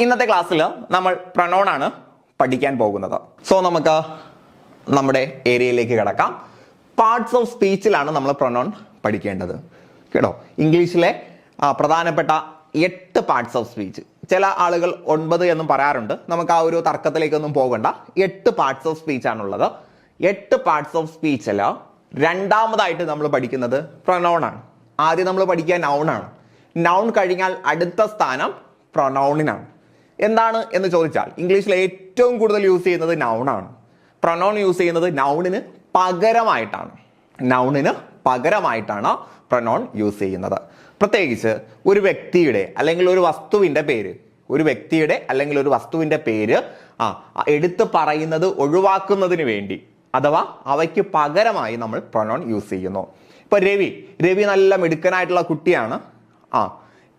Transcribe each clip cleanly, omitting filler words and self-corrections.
ഇന്നത്തെ ക്ലാസ്സിൽ നമ്മൾ പ്രൊനൗൺ ആണ് പഠിക്കാൻ പോകുന്നത്. സോ നമുക്ക് നമ്മുടെ ഏരിയയിലേക്ക് കിടക്കാം. പാർട്സ് ഓഫ് സ്പീച്ചിലാണ് നമ്മൾ പ്രൊനൗൺ പഠിക്കേണ്ടത് കേട്ടോ. ഇംഗ്ലീഷിലെ പ്രധാനപ്പെട്ട 8 പാർട്സ് ഓഫ് സ്പീച്ച്. ചില ആളുകൾ 9 എന്നും പറയാറുണ്ട്. നമുക്ക് ആ ഒരു തർക്കത്തിലേക്കൊന്നും പോകണ്ട. 8 പാർട്സ് ഓഫ് സ്പീച്ച് ആണുള്ളത്. 8 പാർട്സ് ഓഫ് സ്പീച്ചിൽ രണ്ടാമതായിട്ട് നമ്മൾ പഠിക്കുന്നത് പ്രൊനൗൺ ആണ്. ആദ്യം നമ്മൾ പഠിക്കുക നൗൺ ആണ്. നൗൺ കഴിഞ്ഞാൽ അടുത്ത സ്ഥാനം പ്രൊനൗണിനാണ്. എന്താണ് എന്ന് ചോദിച്ചാൽ ഇംഗ്ലീഷിൽ ഏറ്റവും കൂടുതൽ യൂസ് ചെയ്യുന്നത് നൗൺ ആണ്. പ്രൊനൗൺ യൂസ് ചെയ്യുന്നത് നൗണിന് പകരമായിട്ടാണ്. നൗണിന് പകരമായിട്ടാണ് പ്രൊനൗൺ യൂസ് ചെയ്യുന്നത്. പ്രത്യേകിച്ച് ഒരു വ്യക്തിയുടെ അല്ലെങ്കിൽ ഒരു വസ്തുവിന്റെ പേര്, ഒരു വ്യക്തിയുടെ അല്ലെങ്കിൽ ഒരു വസ്തുവിന്റെ പേര് എടുത്തു പറയുന്നത് ഒഴിവാക്കുന്നതിന് വേണ്ടി അഥവാ അവയ്ക്ക് പകരമായി നമ്മൾ പ്രൊനൗൺ യൂസ് ചെയ്യുന്നു. ഇപ്പൊ രവി നല്ല മിടുക്കനായിട്ടുള്ള കുട്ടിയാണ്.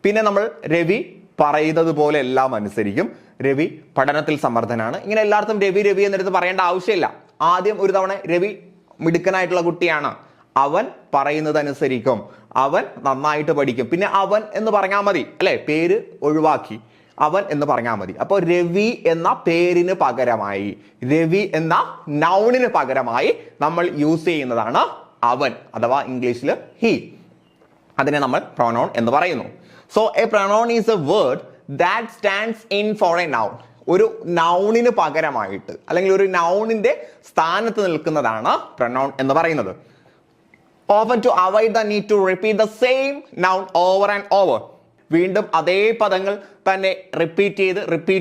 പിന്നെ നമ്മൾ രവി പറയുന്നത് പോലെ എല്ലാം അനുസരിക്കും. രവി പഠനത്തിൽ സമർത്ഥനാണ്. ഇങ്ങനെ എല്ലായിടത്തും രവി എന്നെടുത്ത് പറയേണ്ട ആവശ്യമില്ല. ആദ്യം ഒരു തവണ രവി മിടുക്കനായിട്ടുള്ള കുട്ടിയാണ്, അവൻ പറയുന്നത് അനുസരിക്കും, അവൻ നന്നായിട്ട് പഠിക്കും. പിന്നെ അവൻ എന്ന് പറഞ്ഞാൽ മതി അല്ലെ, പേര് ഒഴിവാക്കി അവൻ എന്ന് പറഞ്ഞാൽ മതി. അപ്പോൾ രവി എന്ന പേരിന് പകരമായി, രവി എന്ന നൗണിന് പകരമായി നമ്മൾ യൂസ് ചെയ്യുന്നതാണ് അവൻ അഥവാ ഇംഗ്ലീഷിൽ ഹി. അതിനെ നമ്മൾ പ്രൊനൗൺ എന്ന് പറയുന്നു. So a pronoun is a word that stands in for a noun. ഒരു നൗണിന് പകരമായിട്ട് അല്ലെങ്കിൽ ഒരു നൗണിന്റെ സ്ഥാനത്ത് നിൽക്കുന്നതാണ് പ്രൊനൗൺ എന്ന് പറയുന്നത്. Often to avoid the need to repeat the same noun over and over. വീണ്ടും അതേ പദങ്ങൾ തന്നെ റിപ്പീറ്റ്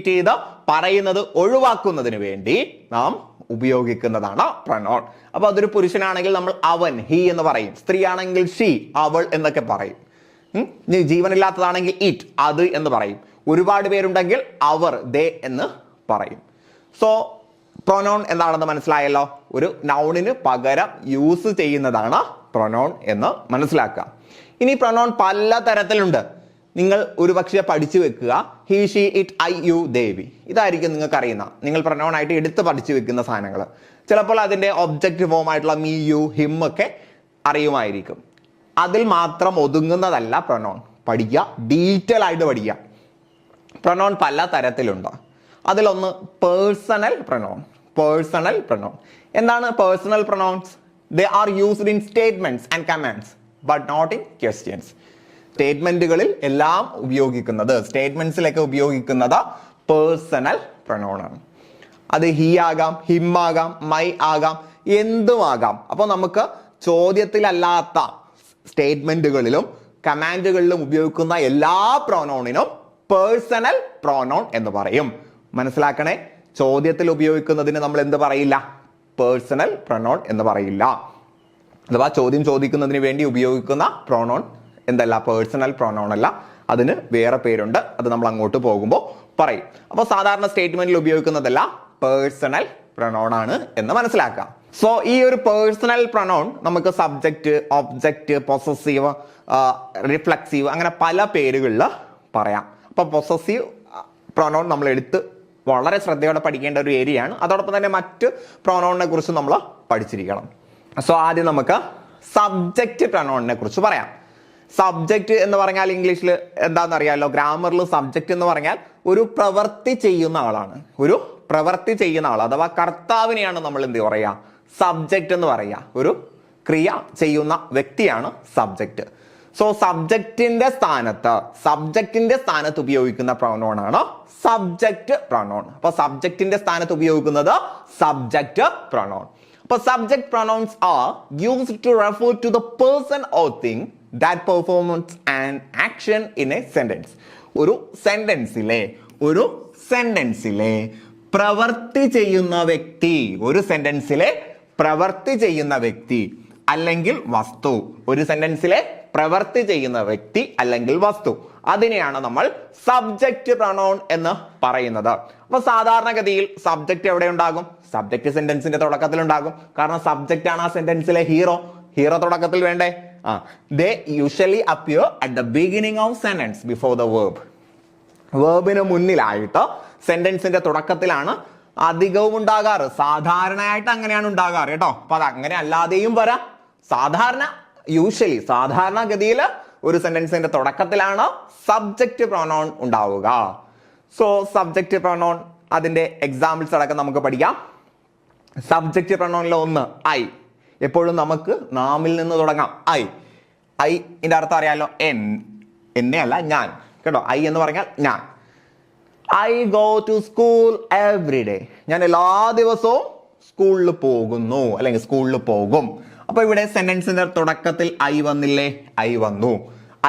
ചെയ്ത് പറയുന്നത് ഒഴിവാക്കുന്നതിന് വേണ്ടി നാം ഉപയോഗിക്കുന്നതാണ് പ്രൊനൗൺ. അപ്പൊ അതൊരു പുരുഷനാണെങ്കിൽ നമ്മൾ അവൻ ഹി എന്ന് പറയും. സ്ത്രീ ആണെങ്കിൽ ഷീ അവൾ എന്നൊക്കെ പറയും. ജീവനില്ലാത്തതാണെങ്കിൽ ഇറ്റ് അത് എന്ന് പറയും. ഒരുപാട് പേരുണ്ടെങ്കിൽ അവർ ദേ എന്ന് പറയും. സോ പ്രൊനൗൺ എന്താണെന്ന് മനസ്സിലായല്ലോ. ഒരു നൗണിന് പകരം യൂസ് ചെയ്യുന്നതാണ് പ്രൊനൗൺ എന്ന് മനസ്സിലാക്കുക. ഇനി പ്രൊനൗൺ പല തരത്തിലുണ്ട്. നിങ്ങൾ ഒരു പക്ഷേ പഠിച്ചു വെക്കുക he she it I you they we. ഇതായിരിക്കും നിങ്ങൾക്ക് അറിയുന്ന, നിങ്ങൾ പ്രൊനൗൺ ആയിട്ട് എടുത്ത് പഠിച്ചു വെക്കുന്ന സാധനങ്ങൾ. ചിലപ്പോൾ അതിന്റെ ഒബ്ജക്റ്റ് ഫോം ആയിട്ടുള്ള മീ യു ഹിം ഒക്കെ അറിയുമായിരിക്കും. അതിൽ മാത്രം ഒതുങ്ങുന്നതല്ല പ്രൊനൗൺ. പഠിക്കുക, ഡീറ്റെയിൽ ആയിട്ട് പഠിക്കുക. പ്രൊനൗൺ പല തരത്തിലുണ്ട്. അതിലൊന്ന് പേഴ്സണൽ പ്രൊനൗൺ. പേഴ്സണൽ പ്രൊനൗൺ എന്താണ്? Personal pronouns they are used in statements and commands but not in questions. സ്റ്റേറ്റ്മെന്റുകളിൽ എല്ലാം ഉപയോഗിക്കുന്നത്, സ്റ്റേറ്റ്മെന്റ്സിലൊക്കെ ഉപയോഗിക്കുന്നത് പേഴ്സണൽ പ്രൊനൗൺ ആണ്. അത് ഹി ആകാം, ഹിം ആകാം, മൈ ആകാം, എന്തുമാകാം. അപ്പൊ നമുക്ക് ചോദ്യത്തിലല്ലാത്ത സ്റ്റേറ്റ്മെന്റുകളിലും കമാൻഡുകളിലും ഉപയോഗിക്കുന്ന എല്ലാ പ്രൊനൗണിനും പേഴ്സണൽ പ്രൊനൗൺ എന്ന് പറയും. മനസ്സിലാക്കണേ, ചോദ്യത്തിൽ ഉപയോഗിക്കുന്നതിന് നമ്മൾ എന്ത് പറയില്ല? പേഴ്സണൽ പ്രൊനൗൺ എന്ന് പറയില്ല. അഥവാ ചോദ്യം ചോദിക്കുന്നതിന് വേണ്ടി ഉപയോഗിക്കുന്ന പ്രൊനൗൺ എന്തല്ല? പേഴ്സണൽ പ്രൊനൗൺ അല്ല, അതിന് വേറെ പേരുണ്ട്. അത് നമ്മൾ അങ്ങോട്ട് പോകുമ്പോൾ പറയും. അപ്പോൾ സാധാരണ സ്റ്റേറ്റ്മെന്റിൽ ഉപയോഗിക്കുന്നതല്ല, പേഴ്സണൽ പ്രൊനൗൺ ആണ് എന്ന് മനസ്സിലാക്കാം. സോ ഈ ഒരു പേഴ്സണൽ പ്രൊനൗൺ നമുക്ക് സബ്ജക്റ്റ്, ഒബ്ജക്റ്റ്, പൊസസീവ്, റിഫ്ലക്സീവ് അങ്ങനെ പല പേരുകളിൽ പറയാം. അപ്പൊ പൊസസീവ് പ്രൊനൗൺ നമ്മൾ എടുത്ത് വളരെ ശ്രദ്ധയോടെ പഠിക്കേണ്ട ഒരു ഏരിയയാണ്. അതോടൊപ്പം തന്നെ മറ്റ് പ്രൊനൗണിനെ കുറിച്ച് നമ്മൾ പഠിച്ചിരിക്കണം. സോ ആദ്യം നമുക്ക് സബ്ജക്റ്റ് പ്രൊനൗണിനെ കുറിച്ച് പറയാം. സബ്ജക്റ്റ് എന്ന് പറഞ്ഞാൽ ഇംഗ്ലീഷിൽ എന്താണെന്ന് അറിയാമല്ലോ. ഗ്രാമറിൽ സബ്ജക്റ്റ് എന്ന് പറഞ്ഞാൽ ഒരു പ്രവൃത്തി ചെയ്യുന്ന ആളാണ്. ഒരു പ്രവൃത്തി ചെയ്യുന്ന ആൾ അഥവാ കർത്താവിനെയാണ് നമ്മൾ എന്ത് പറയുക? സബ്ജക്റ്റ് എന്ന് പറയുക. ഒരു ക്രിയ ചെയ്യുന്ന വ്യക്തിയാണ് സബ്ജക്റ്റ്. സോ സബ്ജക്റ്റിന്റെ സ്ഥാനത്ത് ഉപയോഗിക്കുന്ന പ്രൊനൗൺ ആണ് സബ്ജക്റ്റ് പ്രൊനൗൺ. അപ്പൊ സബ്ജക്റ്റിന്റെ സ്ഥാനത്ത് ഉപയോഗിക്കുന്നത് സബ്ജക്റ്റ് പ്രൊനൗൺ. അപ്പൊ subject pronouns are used to refer to the person or thing that performs an action in a sentence. ഒരു സെന്റൻസിലെ പ്രവൃത്തി ചെയ്യുന്ന വ്യക്തി, ഒരു സെന്റൻസിലെ പ്രവൃത്തി ചെയ്യുന്ന വ്യക്തി അല്ലെങ്കിൽ വസ്തു, ഒരു സെന്റൻസിലെ പ്രവൃത്തി ചെയ്യുന്ന വ്യക്തി അല്ലെങ്കിൽ വസ്തു, അതിനെയാണ് നമ്മൾ സബ്ജക്റ്റ് പ്രൊനൗൺ എന്ന് പറയുന്നത്. അപ്പൊ സാധാരണഗതിയിൽ സബ്ജക്റ്റ് എവിടെ ഉണ്ടാകും? സബ്ജക്റ്റ് സെന്റൻസിന്റെ തുടക്കത്തിൽ ഉണ്ടാകും. കാരണം സബ്ജക്റ്റ് ആണ് ആ സെന്റൻസിലെ ഹീറോ. തുടക്കത്തിൽ വേണ്ടേ? They usually appear at the beginning of sentence before the verb. വേർബിന് മുന്നിലായിട്ട് സെന്റൻസിന്റെ തുടക്കത്തിലാണ് അധികവും ഉണ്ടാകാറ്. സാധാരണയായിട്ട് അങ്ങനെയാണ് ഉണ്ടാകാറ് കേട്ടോ. അപ്പൊ അത് അങ്ങനെ അല്ലാതെയും വരാം. സാധാരണഗതിയിൽ ഒരു സെന്റൻസിന്റെ തുടക്കത്തിലാണ് സബ്ജക്റ്റ് പ്രൊനൗൺ ഉണ്ടാവുക. സോ സബ്ജക്റ്റ് പ്രൊനൗൺ അതിന്റെ എക്സാമ്പിൾസ് അടക്കം നമുക്ക് പഠിക്കാം. സബ്ജക്റ്റ് പ്രൊനൗണിലെ ഒന്ന് ഐ. എപ്പോഴും നമുക്ക് നാമിൽ നിന്ന് തുടങ്ങാം. ഐ ഇതിന്റെ അർത്ഥം അറിയാലോ, എന്നെ അല്ല ഞാൻ, കേട്ടോ. ഐ എന്ന് പറഞ്ഞാൽ ഞാൻ. I go to school every day. ഞാൻ എല്ലാ ദിവസവും സ്കൂളിൽ പോകുന്നു അല്ലെങ്കിൽ സ്കൂളിൽ പോകും. അപ്പൊ ഇവിടെ സെന്റൻസിന്റെ തുടക്കത്തിൽ ഐ വന്നില്ലേ? ഐ വന്നു.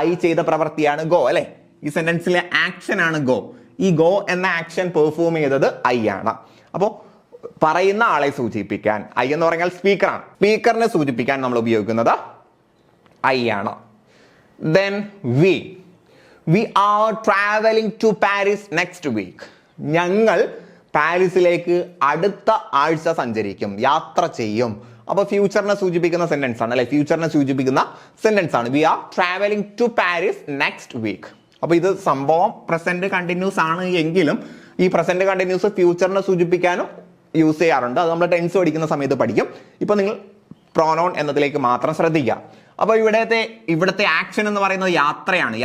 ഐ ചെയ്ത പ്രവൃത്തിയാണ് ഗോ, അല്ലെ? ഈ സെന്റൻസിലെ ആക്ഷൻ ആണ് ഗോ. ഈ ഗോ എന്ന ആക്ഷൻ പെർഫോം ചെയ്തത് ഐ ആണ്. അപ്പോ പറയുന്ന ആളെ സൂചിപ്പിക്കാൻ ഐ എന്ന് പറഞ്ഞാൽ സ്പീക്കറാണ്. സ്പീക്കറിനെ സൂചിപ്പിക്കാൻ നമ്മൾ ഉപയോഗിക്കുന്നത് ഐ ആണ്. Then we are travelling to Paris next week. ഞങ്ങൾ പാരീസിലേക്ക് അടുത്ത ആഴ്ച സഞ്ചരിക്കും, യാത്ര ചെയ്യും. അപ്പൊ ഫ്യൂച്ചറിനെ സൂചിപ്പിക്കുന്ന സെന്റൻസ് ആണ്, അല്ലെ? ഫ്യൂച്ചറിനെ സൂചിപ്പിക്കുന്ന സെന്റൻസ് ആണ്. We are travelling to Paris next week. അപ്പൊ ഇത് സംഭവം പ്രസന്റ് കണ്ടിന്യൂസ് ആണ് എങ്കിലും ഈ പ്രസന്റ് കണ്ടിന്യൂസ് ഫ്യൂച്ചറിനെ സൂചിപ്പിക്കാനും യൂസ് ചെയ്യാറുണ്ട്. അത് നമ്മൾ ടെൻസ് പഠിക്കുന്ന സമയത്ത് പഠിക്കും. ഇപ്പൊ നിങ്ങൾ പ്രോനൗൺ എന്നതിലേക്ക് മാത്രം ശ്രദ്ധിക്കുക. അപ്പൊ ഇവിടത്തെ ആക്ഷൻ എന്ന് പറയുന്നത് യാത്രയാണ്.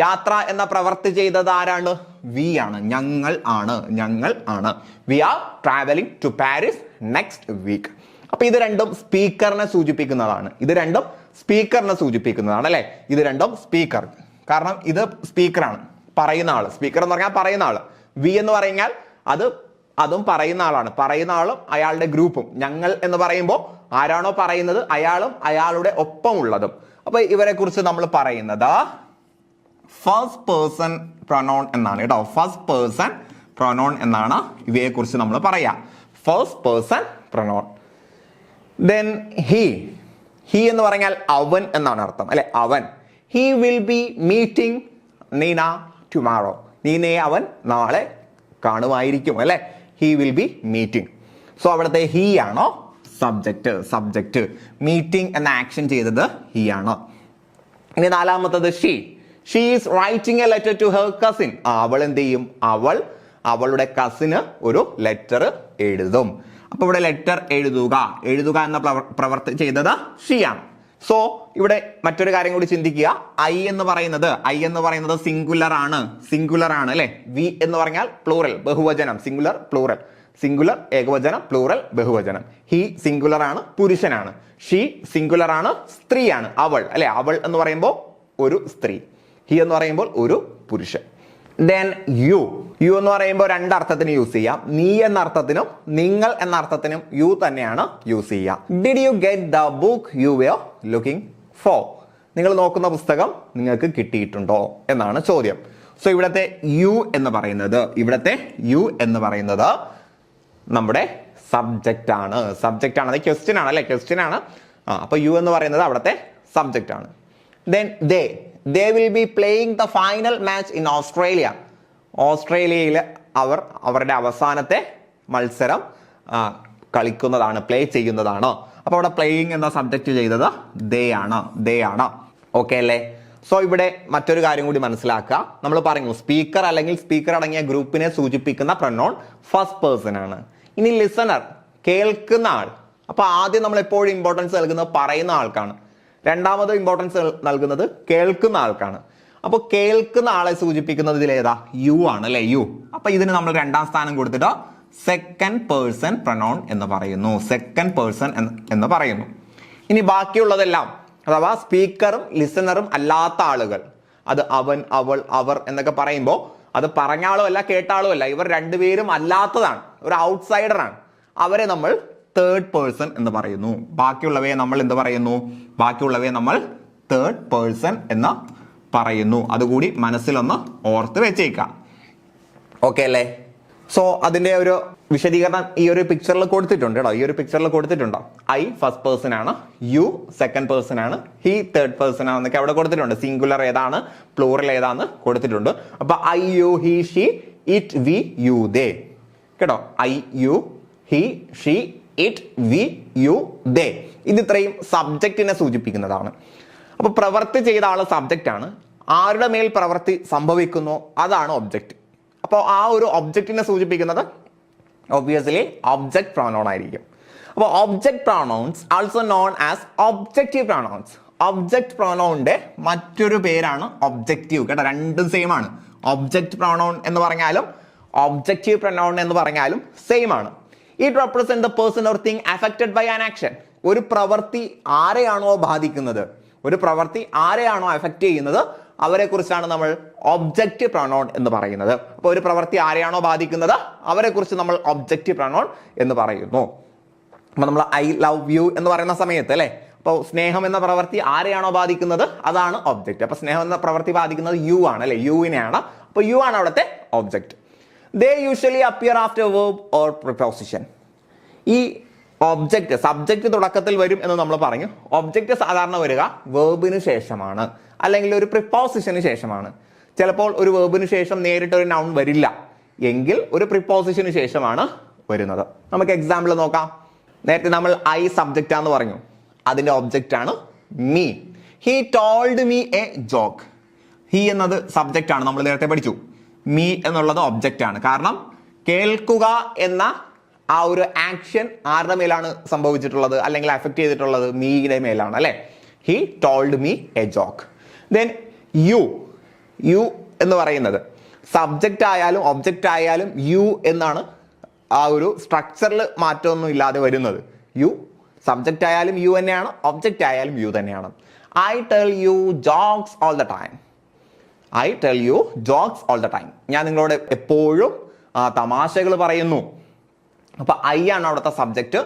യാത്ര എന്ന പ്രവൃത്തി ചെയ്തത് ആരാണ്? വി ആണ്, ഞങ്ങൾ ആണ്. We are travelling to Paris next week. അപ്പൊ ഇത് രണ്ടും സ്പീക്കറിനെ സൂചിപ്പിക്കുന്നതാണ്. അല്ലെ? ഇത് രണ്ടും സ്പീക്കർ. കാരണം ഇത് സ്പീക്കറാണ്, പറയുന്ന ആള്. സ്പീക്കർ എന്ന് പറഞ്ഞാൽ പറയുന്ന ആള്. വി എന്ന് പറഞ്ഞാൽ അതും പറയുന്ന ആളാണ്. പറയുന്ന ആളും അയാളുടെ ഗ്രൂപ്പും. ഞങ്ങൾ എന്ന് പറയുമ്പോൾ ആരാണോ പറയുന്നത് അയാളും അയാളുടെ ഒപ്പമുള്ളതും. അപ്പൊ ഇവരെ കുറിച്ച് നമ്മൾ പറയുന്നത് ഫസ്റ്റ് പേഴ്സൺ പ്രൊനൗൺ എന്നാണ്, കേട്ടോ. ഫസ്റ്റ് പേഴ്സൺ പ്രൊനൗൺ എന്നാണ് ഇവയെ കുറിച്ച് നമ്മൾ പറയാ. First person pronoun. Then he എന്ന് പറഞ്ഞാൽ അവൻ എന്നാണ് അർത്ഥം, അല്ലെ? അവൻ. He will be meeting Neena tomorrow. നീനയെ അവൻ നാളെ കാണുമായിരിക്കും, അല്ലെ? He will be meeting. So അവിടുത്തെ ഹി ആണോ സബ്ജക്റ്റ്. മീറ്റിംഗ് എന്ന ആക്ഷൻ ചെയ്തത് ഹി ആണ്. ഇനി നാലാമത്തത് she is writing a letter to her cousin. അവൾ എന്ത് ചെയ്യും? അവളുടെ കസിന് ഒരു ലെറ്റർ എഴുതും. അപ്പൊ ഇവിടെ ലെറ്റർ എഴുതുക എന്ന പ്രവൃത്തി ചെയ്തത് ഷീ ആണ്. സോ ഇവിടെ മറ്റൊരു കാര്യം കൂടി ചിന്തിക്കുക. ഐ എന്ന് പറയുന്നത് സിംഗുലർ ആണ്, അല്ലെ? വി എന്ന് പറഞ്ഞാൽ പ്ലൂറൽ, ബഹുവചനം. സിംഗുലർ ഏകവചനം, പ്ലൂറൽ ബഹുവചനം. ഹി സിംഗുലർ ആണ്, പുരുഷനാണ്. ഷീ സിംഗുലർ ആണ്, സ്ത്രീയാണ്. അവൾ, അല്ലെ? അവൾ എന്ന് പറയുമ്പോൾ ഒരു സ്ത്രീ. ഹി എന്ന് പറയുമ്പോൾ ഒരു പുരുഷൻ. ദെൻ യു എന്ന് പറയുമ്പോൾ രണ്ടർത്ഥത്തിന് യൂസ് ചെയ്യാം. നീ എന്ന അർത്ഥത്തിനും നിങ്ങൾ എന്ന അർത്ഥത്തിനും യു തന്നെയാണ് യൂസ് ചെയ്യുക. Did you get the book you were looking for? നിങ്ങൾ നോക്കുന്ന പുസ്തകം നിങ്ങൾക്ക് കിട്ടിയിട്ടുണ്ടോ എന്നാണ് ചോദ്യം. സോ ഇവിടത്തെ യു എന്ന് പറയുന്നത് നമ്മുടെ സബ്ജക്റ്റ് ആണ്. അത് ക്വസ്റ്റ്യൻ ആണ്, അല്ലെ? ക്വസ്റ്റ്യൻ ആണ്. അപ്പൊ യു എന്ന് പറയുന്നത് അവിടത്തെ സബ്ജക്റ്റ് ആണ്. Then they will be playing the final match in Australia. ഓസ്ട്രേലിയയിൽ അവരുടെ അവസാനത്തെ മത്സരം കളിക്കുന്നതാണ്, പ്ലേ ചെയ്യുന്നതാണ്. അപ്പൊ അവിടെ പ്ലേയിങ് എന്ന സബ്ജക്റ്റ് ചെയ്തത് ദേ ആണ്. ഓക്കെ അല്ലേ? സോ ഇവിടെ മറ്റൊരു കാര്യം കൂടി മനസ്സിലാക്കുക. നമ്മൾ പറഞ്ഞു സ്പീക്കർ അല്ലെങ്കിൽ സ്പീക്കർ അടങ്ങിയ ഗ്രൂപ്പിനെ സൂചിപ്പിക്കുന്ന പ്രൊനൗൺ ഫസ്റ്റ് പേഴ്സൺ ആണ്. ഇനി ലിസണർ, കേൾക്കുന്ന ആൾ. അപ്പൊ ആദ്യം നമ്മൾ എപ്പോഴും ഇമ്പോർട്ടൻസ് നൽകുന്നത് പറയുന്ന ആൾക്കാണ്. രണ്ടാമത് ഇമ്പോർട്ടൻസ് നൽകുന്നത് കേൾക്കുന്ന ആൾക്കാണ്. അപ്പോൾ കേൾക്കുന്ന ആളെ സൂചിപ്പിക്കുന്നത് ഇതിലേതാ? യു ആണ്, അല്ലെ? യു. അപ്പൊ ഇതിന് നമ്മൾ രണ്ടാം സ്ഥാനം കൊടുത്തിട്ട് സെക്കൻഡ് പേഴ്സൺ പ്രൊനൗൺ എന്ന് പറയുന്നു. ഇനി ബാക്കിയുള്ളതെല്ലാം അഥവാ സ്പീക്കറും ലിസണറും അല്ലാത്ത ആളുകൾ, അത് അവൻ, അവൾ, അവർ എന്നൊക്കെ പറയുമ്പോൾ അത് പറഞ്ഞാളും അല്ല കേട്ടാളും അല്ല, ഇവർ രണ്ടുപേരും അല്ലാത്തതാണ്, ഒരു ഔട്ട്സൈഡറാണ്. അവരെ നമ്മൾ തേർഡ് പേഴ്സൺ എന്ന് പറയുന്നു. ബാക്കിയുള്ളവയെ നമ്മൾ തേർഡ് പേഴ്സൺ എന്ന് പറയുന്നു. അതുകൂടി മനസ്സിലൊന്ന് ഓർത്ത് വെച്ചേക്കാം. ഓക്കെ അല്ലേ? സോ അതിന്റെ ഒരു വിശദീകരണം ഈ ഒരു പിക്ചറിൽ കൊടുത്തിട്ടുണ്ട് കേട്ടോ. ഈ ഒരു പിക്ചറിൽ കൊടുത്തിട്ടുണ്ടോ? ഐ ഫസ്റ്റ് പേഴ്സൺ ആണ്, യു സെക്കൻഡ് പേഴ്സൺ ആണ്, ഹി തേർഡ് പേഴ്സൺ ആണെന്നൊക്കെ അവിടെ കൊടുത്തിട്ടുണ്ട്. സിംഗുലർ ഏതാണ്, പ്ലൂറൽ ഏതാന്ന് കൊടുത്തിട്ടുണ്ട്. അപ്പൊ I, you, he, she, it, we, you, they. കേട്ടോ? I, you, he, she, it, we, you, they. ഇത് ഇത്രയും സബ്ജക്റ്റിനെ സൂചിപ്പിക്കുന്നതാണ്. അപ്പൊ പ്രവൃത്തി ചെയ്ത ആള് സബ്ജക്റ്റ് ആണ്. ആരുടെ മേൽ പ്രവൃത്തി സംഭവിക്കുന്നു അതാണ് ഒബ്ജക്റ്റ്. അപ്പോൾ ആ ഒരു ഒബ്ജക്റ്റിനെ സൂചിപ്പിക്കുന്നത് ഒബ്വിയസ്ലി ഒബ്ജക്റ്റ് പ്രോനൗൺ ആയിരിക്കും. അപ്പോൾ object pronouns also known as objective pronouns. Object പ്രോനൗണിന്റെ മറ്റൊരു പേരാണ് ഒബ്ജക്റ്റീവ്. കേട്ടോ? രണ്ടും സെയിം ആണ്. ഒബ്ജക്റ്റ് പ്രൊനൗൺ എന്ന് പറഞ്ഞാലും ഒബ്ജക്റ്റീവ് പ്രൊനൗൺ എന്ന് പറഞ്ഞാലും സെയിം ആണ്. It represent the person or thing affected by an action. ഒരു പ്രവൃത്തി ആരെയാണോ ബാധിക്കുന്നത്, ഒരു പ്രവൃത്തി ആരെയാണോ അഫക്റ്റ് ചെയ്യുന്നത് അവരെ കുറിച്ചാണ് നമ്മൾ ഒബ്ജക്റ്റീവ് പ്രൊനൗൺ എന്ന് പറയുന്നത്. അപ്പോൾ ഒരു പ്രവൃത്തി ആരെയാണോ ബാധിക്കുന്നത് അവരെ കുറിച്ച് നമ്മൾ ഒബ്ജക്റ്റീവ് പ്രൊനൗൺ എന്ന് പറയുന്നു. അപ്പൊ നമ്മൾ ഐ ലവ് യു എന്ന് പറയുന്ന സമയത്ത് അല്ലെ, അപ്പോൾ സ്നേഹം എന്ന പ്രവൃത്തി ആരെയാണോ ബാധിക്കുന്നത് അതാണ് ഒബ്ജക്റ്റ്. അപ്പൊ സ്നേഹം എന്ന പ്രവൃത്തി ബാധിക്കുന്നത് യു ആണ് അല്ലെ, യുവിനെയാണ്. അപ്പൊ യു ആണ് അവിടുത്തെ object. They usually appear after verb or preposition. ഈ ഒബ്ജക്റ്റ് സബ്ജക്റ്റ് തുടക്കത്തിൽ വരും എന്ന് നമ്മൾ പറഞ്ഞു. ഒബ്ജക്റ്റ് സാധാരണ വരിക വേർബിന് ശേഷമാണ് അല്ലെങ്കിൽ ഒരു പ്രിപ്പോസിഷന് ശേഷമാണ്. ചിലപ്പോൾ ഒരു വേർബിന് ശേഷം നേരിട്ട് ഒരു നൗൺ വരില്ല എങ്കിൽ ഒരു പ്രിപ്പോസിഷന് ശേഷമാണ് വരുന്നത്. നമുക്ക് എക്സാമ്പിൾ നോക്കാം. നേരത്തെ നമ്മൾ ഐ സബ്ജക്റ്റ് ആണെന്ന് പറഞ്ഞു, അതിന്റെ ഒബ്ജക്റ്റ് ആണ് me. He told me a joke. He എന്നത് സബ്ജക്റ്റ് ആണ്, നമ്മൾ നേരത്തെ പഠിച്ചു. മീ എന്നുള്ളത് ഒബ്ജക്റ്റ് ആണ്. കാരണം കേൾക്കുക എന്ന ആ ഒരു ആക്ഷൻ ആരുടെ മേലാണ് സംഭവിച്ചിട്ടുള്ളത് അല്ലെങ്കിൽ അഫക്ട് ചെയ്തിട്ടുള്ളത്? മീയുടെ മേലാണ് അല്ലെ. He told me a joke. Then you, you എന്ന് പറയുന്നത് സബ്ജക്റ്റ് ആയാലും ഒബ്ജക്റ്റ് ആയാലും യു എന്നാണ് ആ ഒരു സ്ട്രക്ചറിൽ മാറ്റമൊന്നും ഇല്ലാതെ വരുന്നത്. യു സബ്ജക്റ്റ് ആയാലും യു തന്നെയാണ്, ഒബ്ജക്റ്റ് ആയാലും യു തന്നെയാണ്. I tell you jokes all the time. I tell you jokes all the time. ഞാൻ നിങ്ങളോട് എപ്പോഴും തമാശകൾ പറയുന്നു. അപ്പൊ ഐ ആണ് അവിടുത്തെ സബ്ജക്റ്റ്,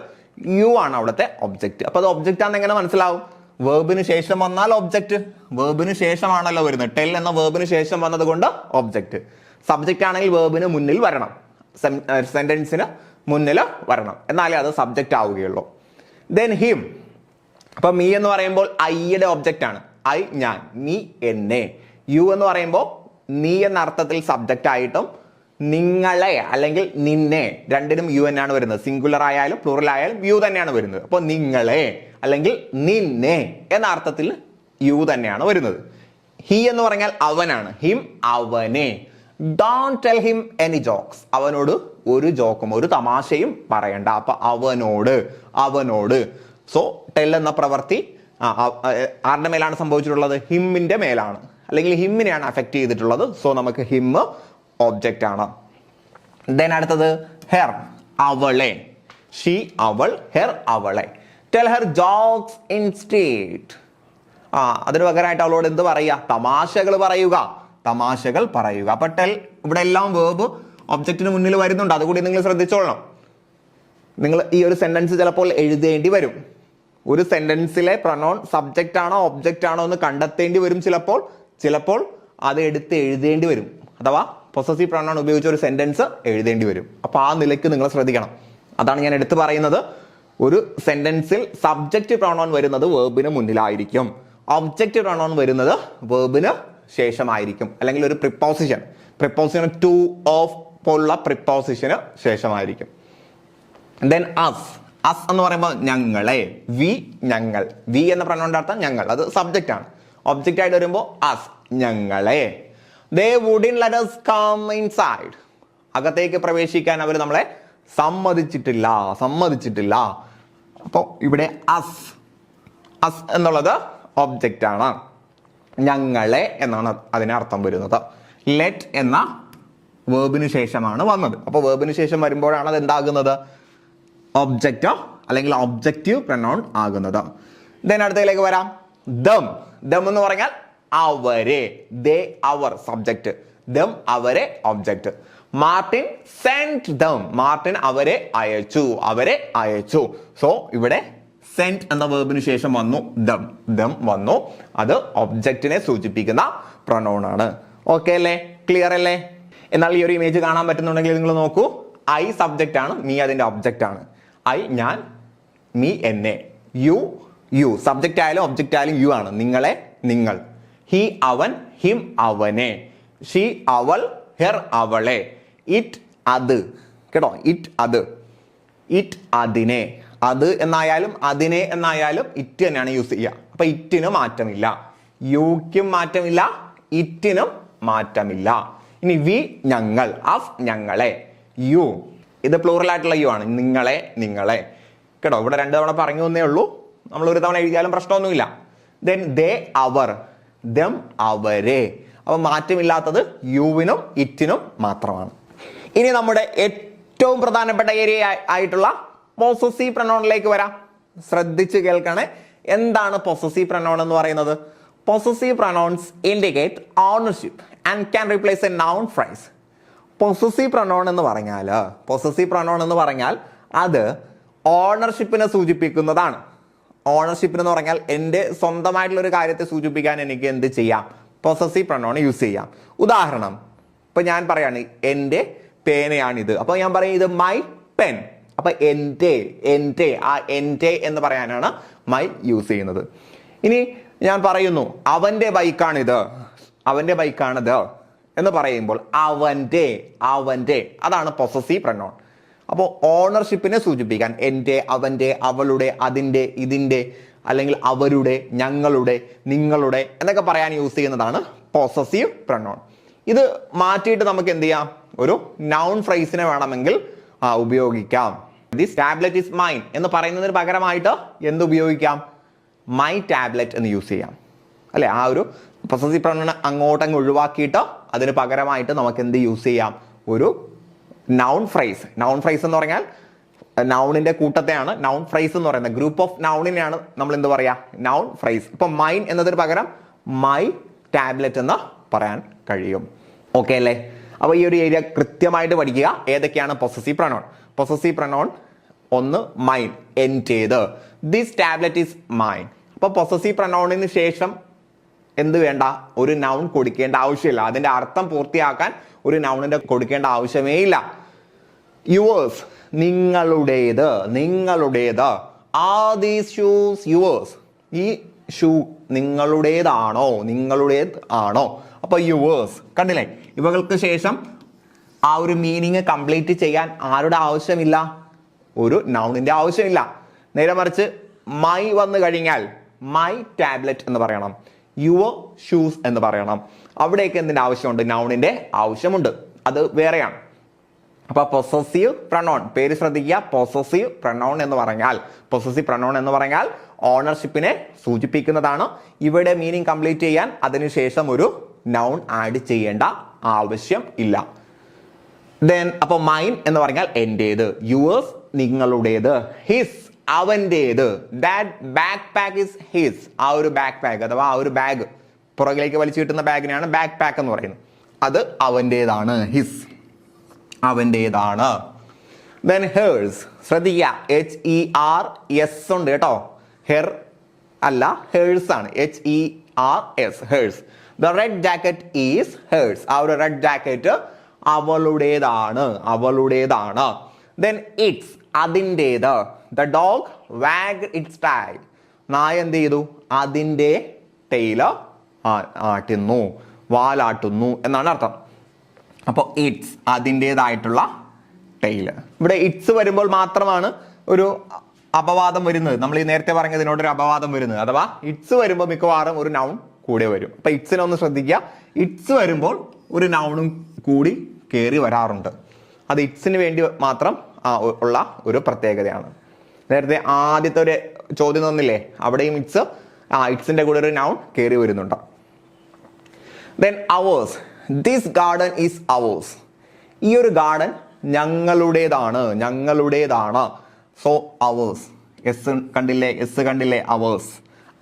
യു ആണ് അവിടുത്തെ ഒബ്ജക്റ്റ്. അപ്പൊ അത് ഒബ്ജക്റ്റ് ആണെന്ന് എങ്ങനെ മനസ്സിലാവും? വേർബിന് ശേഷം വന്നാൽ ഒബ്ജക്റ്റ്, വേർബിന് ശേഷമാണല്ലോ വരുന്നത്. ടെൽ എന്ന വേർബിന് ശേഷം വന്നത് കൊണ്ട് ഒബ്ജക്റ്റ്. സബ്ജക്റ്റ് ആണെങ്കിൽ വേർബിന് മുന്നിൽ വരണം, സെന്റൻസിന് മുന്നിൽ വരണം, എന്നാലേ അത് സബ്ജക്റ്റ് ആവുകയുള്ളൂ. Then him. അപ്പൊ മീ എന്ന് പറയുമ്പോൾ ഐയുടെ ഒബ്ജക്റ്റ് ആണ്. ഐ ഞാൻ, നീ എന്നെ. യു എന്ന് പറയുമ്പോൾ നീ എന്ന അർത്ഥത്തിൽ സബ്ജക്റ്റ് ആയിട്ടും നിങ്ങളെ അല്ലെങ്കിൽ നിന്നെ, രണ്ടിനും യു തന്നെയാണ് വരുന്നത്. സിംഗുലർ ആയാലും പ്ലൂറൽ ആയാലും യു തന്നെയാണ് വരുന്നത്. അപ്പോൾ നിങ്ങളെ അല്ലെങ്കിൽ നിന്നെ എന്ന അർത്ഥത്തിൽ യു തന്നെയാണ് വരുന്നത്. ഹി എന്ന് പറഞ്ഞാൽ അവനാണ്. ഹിം അവനെ. Don't tell him any jokes. അവനോട് ഒരു ജോക്കും ഒരു തമാശയും പറയണ്ട. അപ്പൊ അവനോട്, അവനോട്. സോ ടെൽ എന്ന പ്രവൃത്തി ആരുടെ മേലാണ് സംഭവിച്ചിട്ടുള്ളത്? ഹിമ്മിന്റെ മേലാണ്, അല്ലെങ്കിൽ ഹിമ്മിനെയാണ് അഫക്ട് ചെയ്തിട്ടുള്ളത്. സോ നമുക്ക് ഹിം ഒബ്ജക്റ്റ് ആണ്. ദെൻ അടുത്തത് ഹെർ, അവളെ. ഷീ അവൾ, ഹെർ അവളെ. Tell her jokes instead. അതിന് പകരമായിട്ട് അവളോട് എന്ത് പറയുക? തമാശകൾ പറയുക, തമാശകൾ പറയുക. അപ്പൊ ടെൽ ഇവിടെ എല്ലാം വേർബ് ഒബ്ജക്റ്റിന് മുന്നിൽ വരുന്നുണ്ട്, അതുകൂടി നിങ്ങൾ ശ്രദ്ധിച്ചോളണം. നിങ്ങൾ ഈ ഒരു സെന്റൻസ് ചിലപ്പോൾ എഴുതേണ്ടി വരും. ഒരു സെന്റൻസിലെ പ്രൊനൗൺ സബ്ജക്റ്റ് ആണോ ഒബ്ജക്റ്റ് ആണോ എന്ന് കണ്ടെത്തേണ്ടി വരും. ചിലപ്പോൾ അത് എടുത്ത് എഴുതേണ്ടി വരും, അഥവാ പൊസസീവ് പ്രൊനൗൺ ഉപയോഗിച്ച് ഒരു സെന്റൻസ് എഴുതേണ്ടി വരും. അപ്പൊ ആ നിലയ്ക്ക് നിങ്ങൾ ശ്രദ്ധിക്കണം. അതാണ് ഞാൻ എടുത്തു പറയുന്നത്. ഒരു സെന്റൻസിൽ സബ്ജക്റ്റ് പ്രൊനൗൺ വരുന്നത് വേർബിന് മുന്നിലായിരിക്കും, ഒബ്ജക്റ്റ് പ്രൊനൗൺ വരുന്നത് വേർബിന് ശേഷമായിരിക്കും, അല്ലെങ്കിൽ ഒരു പ്രിപ്പോസിഷൻ ടു ഓഫ് പോലുള്ള പ്രിപ്പോസിഷന് ശേഷമായിരിക്കും. Then us. അസ് എന്ന് പറയുമ്പോൾ ഞങ്ങളെ. വി ഞങ്ങൾ. വി എന്ന പ്രൊനൗണിന്റെ അർത്ഥം ഞങ്ങൾ, അത് സബ്ജക്റ്റ് ആണ്. ഒബ്ജക്റ്റ് ആയിട്ട് വരുമ്പോൾ അസ് ഞങ്ങളെ. They wouldn't let us come inside. അകത്തേക്ക് പ്രവേശിക്കാൻ അവർ നമ്മളെ സമ്മതിച്ചിട്ടില്ല. അപ്പോൾ ഇവിടെ അസ് എന്നുള്ളത് ഒബ്ജക്റ്റ് ആണ്. ഞങ്ങളെ എന്നാണ് അതിന് അർത്ഥം വരുന്നത്. ലെറ്റ് എന്ന വേർബിന് ശേഷമാണ് വന്നത്. അപ്പോൾ വേർബിന് ശേഷം വരുമ്പോഴാണ് അത് എന്താകുന്നത്? ഒബ്ജക്റ്റ് അല്ലെങ്കിൽ ഒബ്ജക്റ്റീവ് പ്രൊനൗൺ ആകുന്നത്. ദെൻ അടുത്തതിലേക്ക് വരാം. ദം. ദം എന്ന് പറഞ്ഞാൽ അവരെ. ദേ അവർ സബ്ജക്റ്റ്, ദം അവരെ object. Martin saint dum. Martin അവരെ അയച്ചു. സോ ഇവിടെ സെന്റ് എന്ന വേർബിന് ശേഷം വന്നു ദം വന്നു. അത് ഒബ്ജക്റ്റിനെ സൂചിപ്പിക്കുന്ന പ്രൊനൗൺ ആണ്. ഓക്കെ അല്ലേ? ക്ലിയർ അല്ലേ? എന്നാൽ ഈ ഒരു ഇമേജ് കാണാൻ പറ്റുന്നുണ്ടെങ്കിൽ നിങ്ങൾ നോക്കൂ. ഐ സബ്ജക്റ്റ് ആണ്, മീ അതിന്റെ ഒബ്ജക്റ്റ് ആണ്. ഐ ഞാൻ, മീ എന്നെ. യു സബ്ജക്റ്റ് ആയാലും ഒബ്ജക്റ്റ് ആയാലും യു ആണ്. നിങ്ങളെ നിങ്ങൾ. ഹി അവൻ, ഹിം അവനെ. ഷീ അവൾ, ഹെർ അവളെ. ഇറ്റ് അത്. കേട്ടോ, ഇറ്റ് അത്. ഇറ്റ് അതിനെ. അത് എന്നായാലും അതിനെ എന്നായാലും ഇറ്റ് തന്നെയാണ് യൂസ് ചെയ്യുക. അപ്പൊ ഇറ്റിന് മാറ്റമില്ല, യുക്കും മാറ്റമില്ല, ഇറ്റിനും മാറ്റമില്ല. ഇനി വി ഞങ്ങൾ, അസ് ഞങ്ങളെ. യു ഇത് പ്ലൂറൽ ആയിട്ടുള്ള യു ആണ്. നിങ്ങളെ. കേട്ടോ, ഇവിടെ 2 തവണ പറഞ്ഞു എന്നേ ഉള്ളൂ. നമ്മൾ ഒരു തവണ എഴുതിയാലും പ്രശ്നമൊന്നുമില്ല. ദെൻ ദേ അവർ, ദം അവരെ. അപ്പോൾ മാറ്റമില്ലാത്തത് യുവിനും ഇറ്റിനും മാത്രമാണ്. ഇനി നമ്മുടെ ഏറ്റവും പ്രധാനപ്പെട്ട ഏരിയ ആയിട്ടുള്ള പൊസസീവ് പ്രൊനൗണിലേക്ക് വരാം. ശ്രദ്ധിച്ച് കേൾക്കണേ. എന്താണ് പൊസസീവ് പ്രൊനൗൺ എന്ന് പറയുന്നത്? Possessive pronouns indicate ownership and can replace a noun phrase. Possessive pronoun എന്ന് പറഞ്ഞാൽ അത് ഓണർഷിപ്പിനെ സൂചിപ്പിക്കുന്നതാണ്. ഓണർഷിപ്പിന് എന്ന് പറഞ്ഞാൽ എൻ്റെ സ്വന്തമായിട്ടുള്ള ഒരു കാര്യത്തെ സൂചിപ്പിക്കാൻ എനിക്ക് എന്ത് ചെയ്യാം? പൊസസീവ് പ്രൊനൗൺ യൂസ് ചെയ്യാം. ഉദാഹരണം, ഇപ്പൊ ഞാൻ പറയാണ് എൻ്റെ പേനയാണിത്. അപ്പൊ ഞാൻ പറയും ഇത് മൈ പെൻ. അപ്പൊ എൻ്റെ എന്ന് പറയാനാണ് മൈ യൂസ് ചെയ്യുന്നത്. ഇനി ഞാൻ പറയുന്നു അവന്റെ ബൈക്കാണിത് എന്ന് പറയുമ്പോൾ അവന്റെ അതാണ് പൊസസീവ് പ്രൊനൗൺ. അപ്പോൾ ഓണർഷിപ്പിനെ സൂചിപ്പിക്കാൻ എൻ്റെ, അവന്റെ, അവളുടെ, അതിൻ്റെ, ഇതിൻ്റെ, അല്ലെങ്കിൽ അവരുടെ, ഞങ്ങളുടെ, നിങ്ങളുടെ എന്നൊക്കെ പറയാൻ യൂസ് ചെയ്യുന്നതാണ് പൊസസീവ് പ്രൊനൗൺ. ഇത് മാറ്റിയിട്ട് നമുക്ക് എന്ത് ചെയ്യാം? ഒരു നൗൺ ഫ്രേസിനെ വേണമെങ്കിൽ ഉപയോഗിക്കാം. ദിസ് ടാബ്ലറ്റ് ഇസ് മൈൻ എന്ന് പറയുന്നതിന് പകരമായിട്ട് എന്ത് ഉപയോഗിക്കാം? മൈ ടാബ്ലറ്റ് എന്ന് യൂസ് ചെയ്യാം, അല്ലെ? ആ ഒരു പൊസസീവ് പ്രൊനൗൺ അങ്ങോട്ടങ്ങ് ഒഴിവാക്കിയിട്ട് അതിന് പകരമായിട്ട് നമുക്ക് എന്ത് യൂസ് ചെയ്യാം? ഒരു നൗൺ ഫ്രേസ് എന്ന് പറഞ്ഞാൽ നൗണിന്റെ കൂട്ടത്തെയാണ് നൗൺ ഫ്രേസ് എന്ന് പറയുന്നത്. ഗ്രൂപ്പ് ഓഫ് നൗണിനെയാണ് നമ്മൾ എന്ത് പറയാ? Noun phrase. ഇപ്പൊ മൈൻ എന്നതിന് പകരം മൈ ടാബ്ലറ്റ് എന്ന് പറയാൻ കഴിയും. ഓക്കെ അല്ലേ? അപ്പൊ ഈ ഒരു ഏരിയ കൃത്യമായിട്ട് പഠിക്കുക. ഏതൊക്കെയാണ് പൊസസീവ് പ്രൊനൗൺ? ഒന്ന് മൈൻ, എന്റേത്. This tablet is mine. അപ്പൊ പൊസസീവ് പ്രൊനൗണിന് ശേഷം എന്ത് വേണ്ട? ഒരു നൗൺ കൊടുക്കേണ്ട ആവശ്യമില്ല. അതിന്റെ അർത്ഥം പൂർത്തിയാക്കാൻ ഒരു നൗണിന്റെ കൊടുക്കേണ്ട ആവശ്യമേ ഇല്ല. യുവേഴ്സ്, നിങ്ങളുടേത്. Are these shoes yours? ഈ ഷൂ നിങ്ങളുടേതാണോ? അപ്പൊ യുവേഴ്സ്. കണ്ടില്ലേ? ഇവകൾക്ക് ശേഷം ആ ഒരു മീനിങ് കംപ്ലീറ്റ് ചെയ്യാൻ ആരുടെ ആവശ്യമില്ല? ഒരു നൗണിന്റെ ആവശ്യമില്ല. നേരെ മറിച്ച് മൈ വന്നു കഴിഞ്ഞാൽ മൈ ടാബ്ലറ്റ് എന്ന് പറയണം, യുവർ ഷൂസ് എന്ന് പറയണം. അവിടെയൊക്കെ എന്തിന്റെ ആവശ്യമുണ്ട്? നൗണിന്റെ ആവശ്യമുണ്ട്. അത് വേറെയാണ്. അപ്പൊ പൊസസീവ് പ്രൊനൗൺ, പേര് ശ്രദ്ധിക്കുക. പൊസസീവ് പ്രൊനൗൺ എന്ന് പറഞ്ഞാൽ ഓണർഷിപ്പിനെ സൂചിപ്പിക്കുന്നതാണ്. ഇവിടെ മീനിങ് കംപ്ലീറ്റ് ചെയ്യാൻ അതിനുശേഷം ഒരു നൗൺ ആഡ് ചെയ്യേണ്ട ആവശ്യം ഇല്ല. അപ്പൊ മൈൻ എന്ന് പറഞ്ഞാൽ എന്റേത്, യുവേഴ്സ് നിങ്ങളുടേത്, ഹിസ് അവന്റേത്, that back pack is his. ആ ഒരു ബാക്ക് പാക്ക് അഥവാ ആ ഒരു ബാഗ്, പുറകിലേക്ക് വലിച്ചു കിട്ടുന്ന ബാഗിനെയാണ് ബാക്ക് പാക്ക് എന്ന് പറയുന്നത്. അത് അവന്റേതാണ്, ഹിസ്, അവന്റേതാണ്. ദെൻ ഹേഴ്സ്, ശ്രദ്ധിക്കുക, HERS ഉണ്ട് കേട്ടോ. ഹെർ അല്ല, ഹേഴ്സ് ആണ്, HERS, hers. The red jacket is hers. ആ ഒരു റെഡ് ജാക്കറ്റ് അവളുടേതാണ്. ദെൻ ഇറ്റ്സ്, അതിൻ്റേത്. The dog wag its tail. നായ എന്ത് ചെയ്തു? അതിൻ്റെ ടെയില് ആട്ടുന്നു, വാലാട്ടുന്നു എന്നാണ് അർത്ഥം. അപ്പോൾ ഇറ്റ്സ്, അതിൻ്റേതായിട്ടുള്ള ടെയില്. ഇവിടെ ഇറ്റ്സ് വരുമ്പോൾ മാത്രമാണ് ഒരു അപവാദം വരുന്നത്. നമ്മൾ ഈ നേരത്തെ പറഞ്ഞതിനോടൊരു അപവാദം വരുന്നത്. അഥവാ ഇറ്റ്സ് വരുമ്പോൾ മിക്കവാറും ഒരു നൗൺ കൂടെ വരും. അപ്പൊ ഇറ്റ്സിനെ ഒന്ന് ശ്രദ്ധിക്കുക. ഇറ്റ്സ് വരുമ്പോൾ ഒരു നൗണും കൂടി കയറി വരാറുണ്ട്. അത് ഇറ്റ്സിന് വേണ്ടി മാത്രം ഉള്ള ഒരു പ്രത്യേകതയാണ്. നേരത്തെ ആദ്യത്തെ ഒരു ചോദ്യം തന്നില്ലേ, അവിടെയും ഇറ്റ്സിന്റെ കൂടെ ഒരു നൗൺ കയറി വരുന്നുണ്ട്. Then hours, this garden is hours. ഈ ഒരു ഗാർഡൻ ഞങ്ങളുടേതാണ്. സോ അവേഴ്സ്, എസ് കണ്ടില്ലേ, അവേഴ്സ്.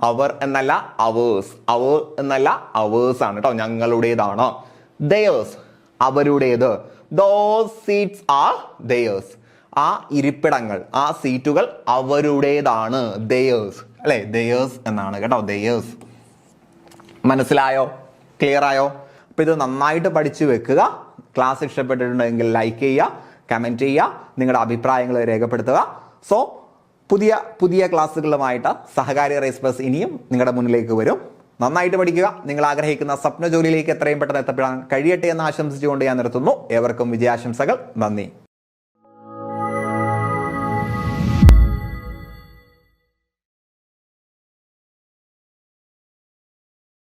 അവർ എന്നല്ല അവേഴ്സ്, അവർ എന്നല്ല അവേഴ്സ് ആണ് കേട്ടോ, ഞങ്ങളുടേതാണ്. ദയേഴ്സ്, അവരുടേത്. Those seats are theirs. ആ ഇരിപ്പിടങ്ങൾ, ആ സീറ്റുകൾ അവരുടേതാണ്, ദയേഴ്സ് അല്ലെ, ദയേഴ്സ് എന്നാണ് കേട്ടോ, ദയേഴ്സ്. മനസ്സിലായോ? ക്ലിയർ ആയോ? അപ്പൊ ഇത് നന്നായിട്ട് പഠിച്ചു വെക്കുക. ക്ലാസ് ഇഷ്ടപ്പെട്ടിട്ടുണ്ടെങ്കിൽ ലൈക്ക് ചെയ്യുക, കമന്റ് ചെയ്യുക, നിങ്ങളുടെ അഭിപ്രായങ്ങൾ രേഖപ്പെടുത്തുക. സോ പുതിയ ക്ലാസ്സുകളുമായിട്ട് സഹകാരി റേസ് ബസ് ഇനിയും നിങ്ങളുടെ മുന്നിലേക്ക് വരും. നന്നായിട്ട് പഠിക്കുക. നിങ്ങൾ ആഗ്രഹിക്കുന്ന സ്വപ്ന ജോലിയിലേക്ക് എത്രയും പെട്ടെന്ന് എത്തപ്പെടാൻ കഴിയട്ടെ എന്ന് ആശംസിച്ചുകൊണ്ട് ഞാൻ നിർത്തുന്നു. ഏവർക്കും വിജയാശംസകൾ. നന്ദി.